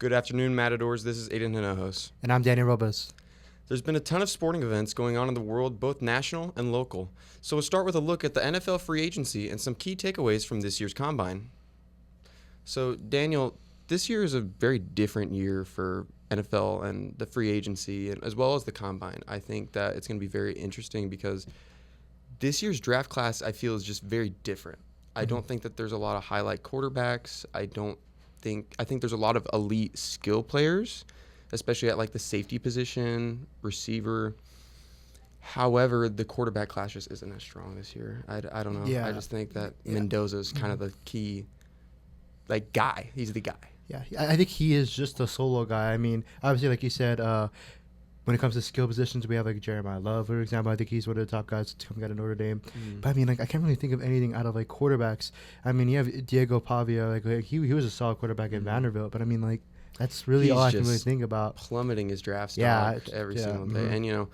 Good afternoon, Matadors. This is Aiden Hinojos. And I'm Danny Robles. There's been a ton of sporting events going on in the world, both national and local. So we'll start with a look at the NFL free agency and some key takeaways from this year's combine. So, Daniel, this year is a very different year for NFL and the free agency, and as well as the combine. I think that it's going to be very interesting because this year's draft class, I feel, is just very different. I don't think that there's a lot of highlight quarterbacks. I think there's a lot of elite skill players, especially at like the safety position, receiver. However, the quarterback class just isn't as strong this year. I don't know. Yeah. I just think that Mendoza's kind of the key guy. He's the guy. Yeah, I think he is just a solo guy. I mean, obviously, like you said, when it comes to skill positions, we have like Jeremiah Love, for example. I think he's one of the top guys coming out of Notre Dame. But I mean, like I can't really think of anything out of like quarterbacks. I mean, you have Diego Pavia, like he was a solid quarterback at Vanderbilt, but I mean, like that's really He's all I can just really think about. Plummeting his draft stock every single day, and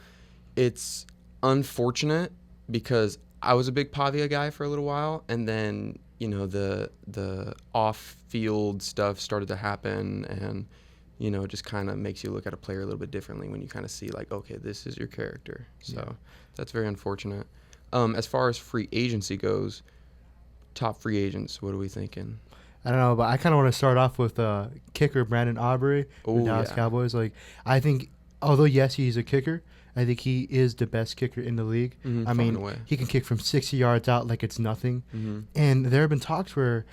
it's unfortunate because I was a big Pavia guy for a little while, and then the off-field stuff started to happen, and it just kind of makes you look at a player a little bit differently when you kind of see like, okay, this is your character. So that's very unfortunate. As far as free agency goes, top free agents, what are we thinking? I don't know, but I kind of want to start off with kicker Brandon Aubrey from Dallas Cowboys. Like, I think, although yes, he's a kicker, I think he is the best kicker in the league. I mean, he can kick from 60 yards out like it's nothing. And there have been talks where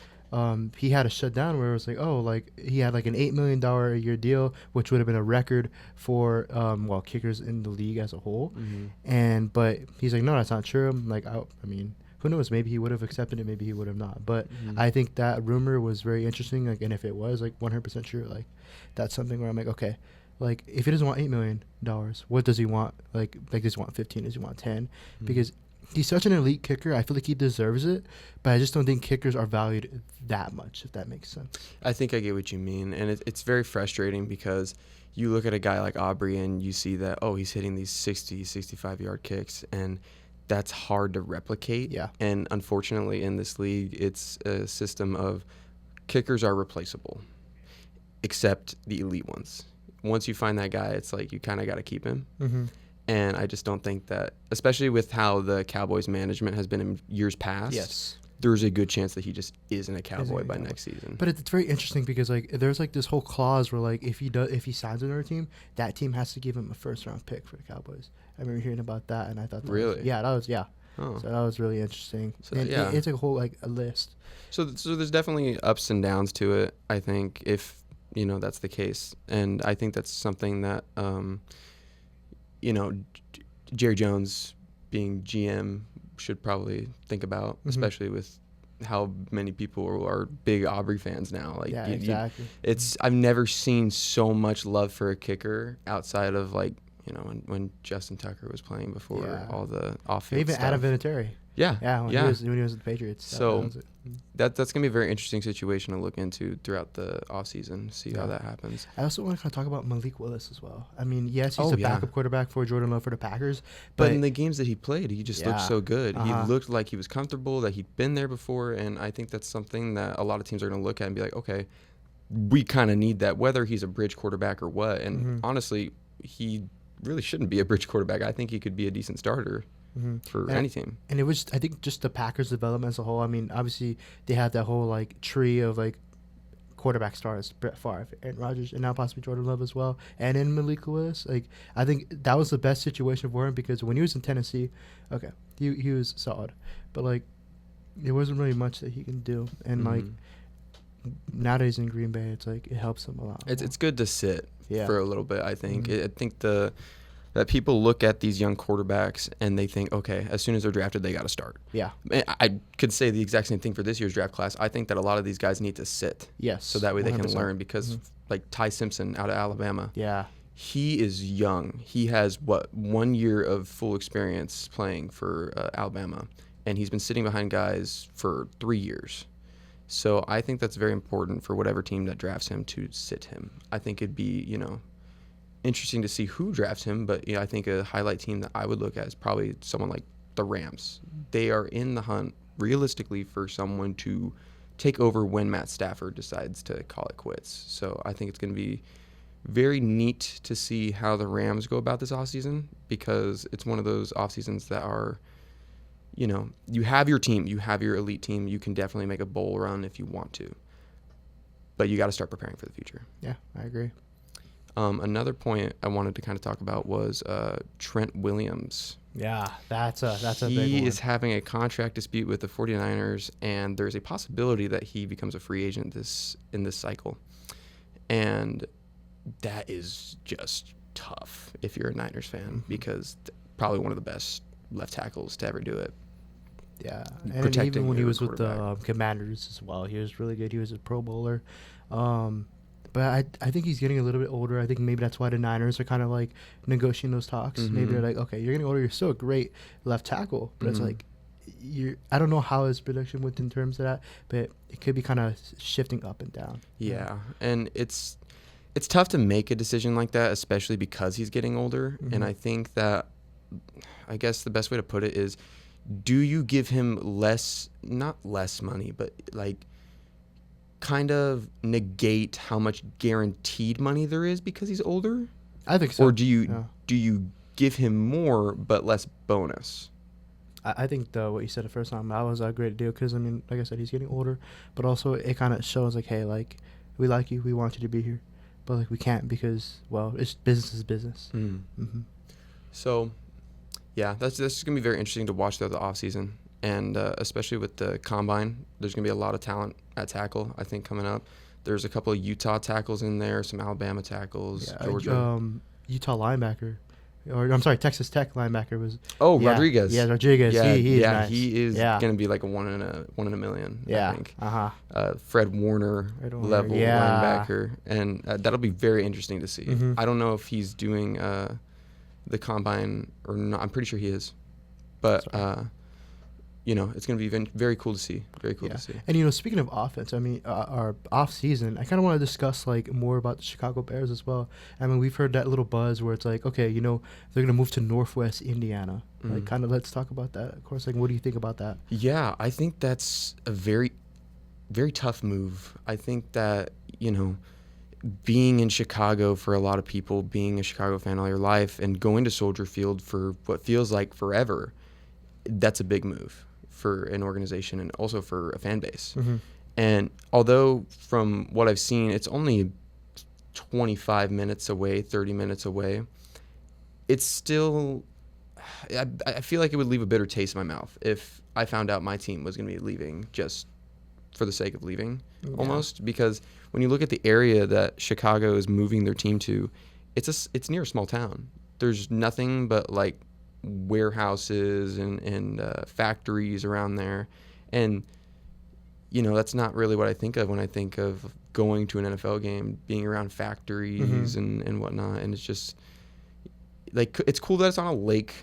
he had a shutdown where it was like, he had like an $8 million a year deal, which would have been a record for kickers in the league as a whole. But he's like, no, that's not true. Like, I mean, who knows? Maybe he would have accepted it, maybe he would have not. But I think that rumor was very interesting. Like, and if it was like 100% true, like that's something where I'm like, okay, like if he doesn't want $8 million, what does he want? Like does he want 15? Does he want 10? Because he's such an elite kicker. I feel like he deserves it, but I just don't think kickers are valued that much, if that makes sense. I think I get what you mean, and it's very frustrating because you look at a guy like Aubrey and you see that, he's hitting these 60, 65-yard kicks, and that's hard to replicate. Yeah. And unfortunately, in this league, it's a system of kickers are replaceable, except the elite ones. Once you find that guy, it's like you kind of got to keep him. And I just don't think that, especially with how the Cowboys management has been in years past, there's a good chance that he just isn't a Cowboy by next season. But it's very interesting because like there's like this whole clause where like if he signs with another team, that team has to give him a first-round pick for the Cowboys. I remember hearing about that, and I thought really, So that was really interesting. So, it's a whole like a list. So there's definitely ups and downs to it. I think if that's the case, and I think that's something that Jerry Jones being GM should probably think about, especially with how many people are big Aubrey fans now. Like, exactly. I've never seen so much love for a kicker outside of like when Justin Tucker was playing before all the off-field even stuff. Adam Vinatieri. When he was with the Patriots. So that's gonna be a very interesting situation to look into throughout the offseason. See how that happens. I also want to kind of talk about Malik Willis as well. I mean, yes, he's a backup quarterback for Jordan Love for the Packers, but in the games that he played, he just looked so good. He looked like he was comfortable, that he'd been there before, and I think that's something that a lot of teams are gonna look at and be like, okay, we kind of need that, whether he's a bridge quarterback or what. And honestly, he really shouldn't be a bridge quarterback. I think he could be a decent starter. For any team. And it was, I think, just the Packers' development as a whole. I mean, obviously, they have that whole, like, tree of, like, quarterback stars, Brett Favre, Aaron Rodgers, and now possibly Jordan Love as well, and in Malik Willis. Like, I think that was the best situation for him because when he was in Tennessee, he was solid. But, like, there wasn't really much that he can do. And, like, nowadays in Green Bay, it's, like, it helps him a lot. It's good to sit for a little bit, I think. I think that people look at these young quarterbacks and they think, okay, as soon as they're drafted, they got to start. Yeah. I could say the exact same thing for this year's draft class. I think that a lot of these guys need to sit. Yes. So that way 100%. They can learn because, like Ty Simpson out of Alabama. Yeah. He is young. He has, 1 year of full experience playing for Alabama. And he's been sitting behind guys for 3 years. So I think that's very important for whatever team that drafts him to sit him. I think it'd be, interesting to see who drafts him, but I think a highlight team that I would look at is probably someone like the Rams. They are in the hunt realistically for someone to take over when Matt Stafford decides to call it quits. So I think it's going to be very neat to see how the Rams go about this offseason, because it's one of those offseasons that are, you have your team, you have your elite team, you can definitely make a bowl run if you want to, but you got to start preparing for the future. Yeah, I agree. Another point I wanted to kind of talk about was Trent Williams. Yeah, that's a big one. He is having a contract dispute with the 49ers, and there's a possibility that he becomes a free agent in this cycle. And that is just tough if you're a Niners fan, because probably one of the best left tackles to ever do it. Yeah, and even when he was with the Commanders as well, he was really good. He was a Pro Bowler. But I think he's getting a little bit older. I think maybe that's why the Niners are kind of like negotiating those talks. Mm-hmm. Maybe they're like, okay, you're getting older. You're still a great left tackle, but it's like, I don't know how his production went in terms of that, but it could be kind of shifting up and down. Yeah, and it's tough to make a decision like that, especially because he's getting older. Mm-hmm. And I think that, I guess the best way to put it is, do you give him not less money, but like kind of negate how much guaranteed money there is because he's older? I think so. Or do you give him more but less bonus? I think what you said the first time, that was a great deal, because, I mean, like I said, he's getting older, but also it kind of shows like, hey, like, we like you, we want you to be here, but like we can't because, well, it's business is business. Mm-hmm. So, yeah, that's going to be very interesting to watch throughout the offseason. And especially with the Combine, there's going to be a lot of talent at tackle, I think, coming up. There's a couple of Utah tackles in there, some Alabama tackles, Georgia. Utah linebacker. Or I'm sorry, Texas Tech linebacker was. Oh, yeah, Rodriguez. Yeah, Rodriguez. Yeah, he is nice. He is going to be like a one in a million. Yeah. I think. Fred Warner level linebacker, and that'll be very interesting to see. Mm-hmm. I don't know if he's doing the Combine or not. I'm pretty sure he is, but it's going to be very cool to see. Very cool to see. And, speaking of offense, I mean, our off-season, I kind of want to discuss, like, more about the Chicago Bears as well. I mean, we've heard that little buzz where it's like, okay, they're going to move to Northwest Indiana. Mm-hmm. Like, kind of let's talk about that. Of course, like, what do you think about that? Yeah, I think that's a very, very tough move. I think that, being in Chicago for a lot of people, being a Chicago fan all your life, and going to Soldier Field for what feels like forever, that's a big move for an organization and also for a fan base. Mm-hmm. And although from what I've seen, it's only 25 minutes away, 30 minutes away, it's still, I feel like it would leave a bitter taste in my mouth if I found out my team was going to be leaving just for the sake of leaving, almost. Because when you look at the area that Chicago is moving their team to, it's near a small town. There's nothing but like warehouses and factories around there, and that's not really what I think of when I think of going to an NFL game, being around factories and whatnot. And it's just like, it's cool that it's on a lake,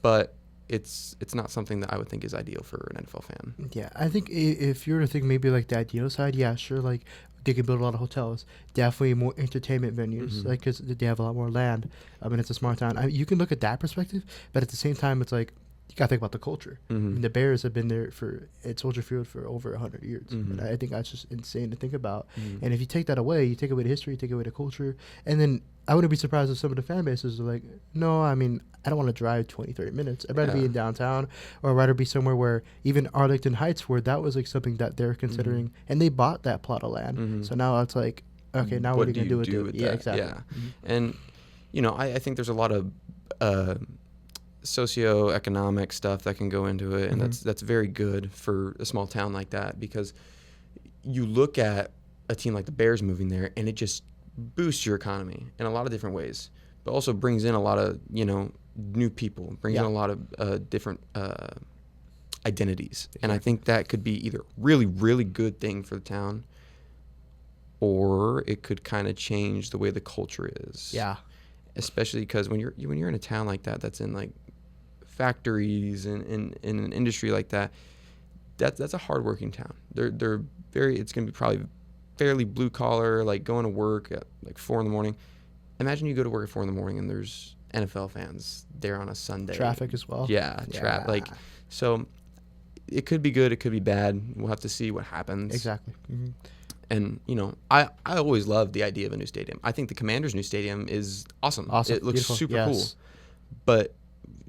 but it's not something that I would think is ideal for an NFL fan. Yeah, I think if you're to think maybe like the ideal side, yeah, sure, like they could build a lot of hotels, definitely more entertainment venues, like, because they have a lot more land. I mean, it's a smart town. You can look at that perspective, but at the same time, it's like, you got to think about the culture. I mean, the Bears have been there at Soldier Field for over 100 years. And I think that's just insane to think about. And if you take that away, you take away the history, you take away the culture, and then I wouldn't be surprised if some of the fan bases are like, no, I mean, I don't want to drive 20, 30 minutes. I'd rather be in downtown, or I'd rather be somewhere where even Arlington Heights, where that was like something that they're considering, and they bought that plot of land. So now it's like, okay, now what are you going to do with it? Yeah, exactly. Yeah. And, I think there's a lot of socioeconomic stuff that can go into it, and that's very good for a small town like that, because you look at a team like the Bears moving there, and it just boosts your economy in a lot of different ways, but also brings in a lot of new people, brings in a lot of different identities. And I think that could be either really, really good thing for the town, or it could kind of change the way the culture is. Yeah. Especially because when you're in a town like that, that's in like factories and in an industry like that, that's a hardworking town. They're very, it's going to be probably fairly blue collar, like going to work at like 4 a.m. Imagine you go to work at 4 a.m. and there's NFL fans there on a Sunday. Traffic as well. Yeah. Like, so it could be good, it could be bad. We'll have to see what happens. Exactly. Mm-hmm. And, I always loved the idea of a new stadium. I think the Commanders' new stadium is awesome. It looks beautiful. Super cool. But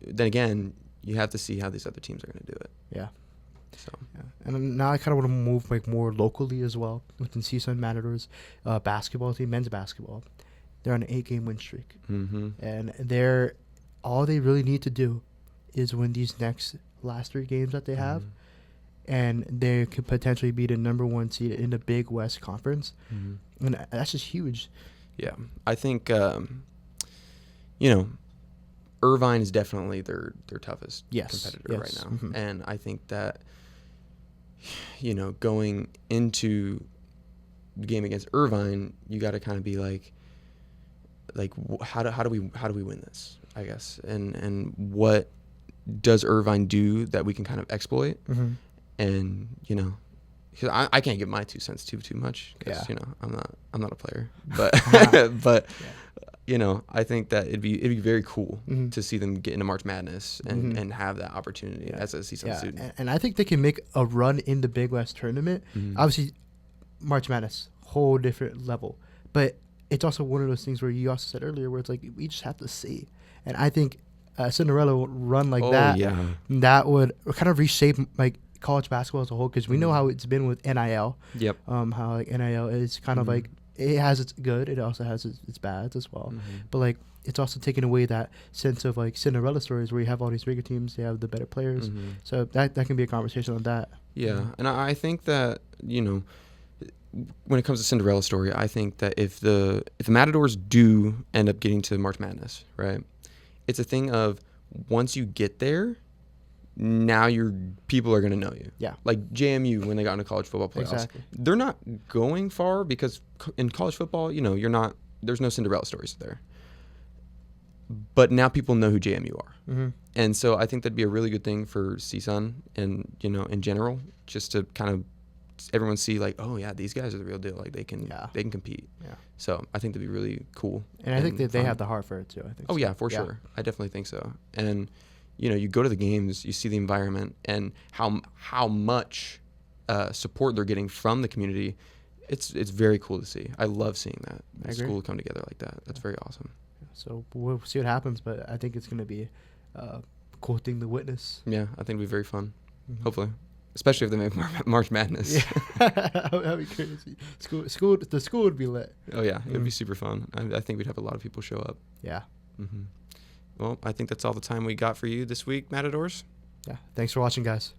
then again, you have to see how these other teams are going to do it. Yeah. So. Yeah. And now I kind of want to move more locally as well within CSUN Matadors basketball team, men's basketball. They're on an 8-game win streak. Mm-hmm. And all they really need to do is win these last 3 games that they have. And they could potentially be the number 1 seed in the Big West Conference. Mm-hmm. And that's just huge. Yeah. I think, Irvine is definitely their toughest competitor right now. Mm-hmm. And I think that, going into the game against Irvine, you got to kind of be like how do we win this, I guess, and what does Irvine do that we can kind of exploit? Mm-hmm. And because I can't give my 2 cents too much because I'm not a player, but I think that it'd be very cool to see them get into March Madness and have that opportunity as a CSUN student. And I think they can make a run in the Big West tournament. Obviously, March Madness, whole different level, but it's also one of those things where you also said earlier where it's like we just have to see. And I think Cinderella run like that would kind of reshape college basketball as a whole, because we know how it's been with NIL. Yep. How NIL is kind of it has its good, it also has its bads as well. But it's also taking away that sense of Cinderella stories where you have all these bigger teams, they have the better players. So that can be a conversation on that. Yeah, and I think that when it comes to Cinderella story, I think that if the Matadors do end up getting to March Madness, right, it's a thing of once you get there, now people are going to know you. Yeah. Like JMU when they got into college football playoffs. Exactly. They're not going far because in college football, there's no Cinderella stories there. But now people know who JMU are. And so I think that'd be a really good thing for CSUN and, in general, just to kind of everyone see oh yeah, these guys are the real deal. They can compete. Yeah. So I think that'd be really cool. And I think that they have the heart for it too. I think. Oh yeah, for sure. I definitely think so. And you go to the games, you see the environment and how much support they're getting from the community. It's very cool to see. I love seeing that. The school come together like that. That's very awesome. So we'll see what happens, but I think it's going to be a cool thing to witness. Yeah, I think it'll be very fun. Hopefully. Especially if they make March Madness. Yeah. That'd be crazy. The school would be lit. Oh, yeah. It'd be super fun. I think we'd have a lot of people show up. Yeah. Well, I think that's all the time we got for you this week, Matadors. Yeah. Thanks for watching, guys.